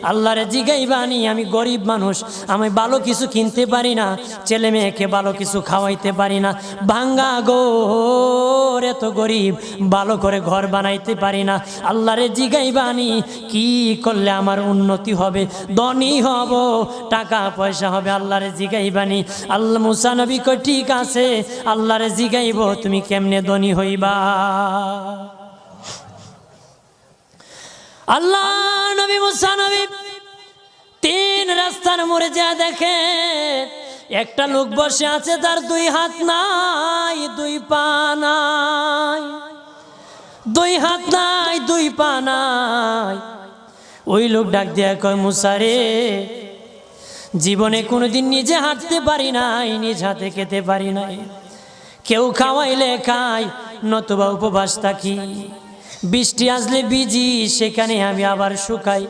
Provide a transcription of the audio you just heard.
আল্লাহরে জিগাইবানি, আমি গরিব মানুষ, আমি ভালো কিছু কিনতে পারি না, ছেলে মেয়েকে ভালো কিছু খাওয়াইতে পারি না, ভাঙ্গা ঘর, এত গরিব, ভালো করে ঘর বানাইতে পারি না। আল্লাহরে জিগাইবানি কি করলে আমার উন্নতি হবে, ধনী হব, টাকা পয়সা হবে। আল্লাহরে জিগাইবানি। আল্লাহ মুসা নবী কই ঠিক আছে, আল্লাহরে জিগাইব তুমি কেমনে ধনী হইবা। আল্লাহ নবী মুসা নবী তিন রাস্তার মোড়ে যা দেখে একটা লোক বসে আছে, তার দুই হাত নাই, দুই পা নাই, দুই হাত নাই, দুই পা নাই। ওই লোক ডাক দিয়া কয়, মুসা রে, জীবনে কোনোদিন নিজে হাঁটতে পারি নাই, নিজ হাতে খেতে পারি নাই, কেউ খাওয়াইলে খাই, নতুবা উপবাস থাকি, বৃষ্টি আসলে ভিজি, সেখানে আমি আবার শুকাই।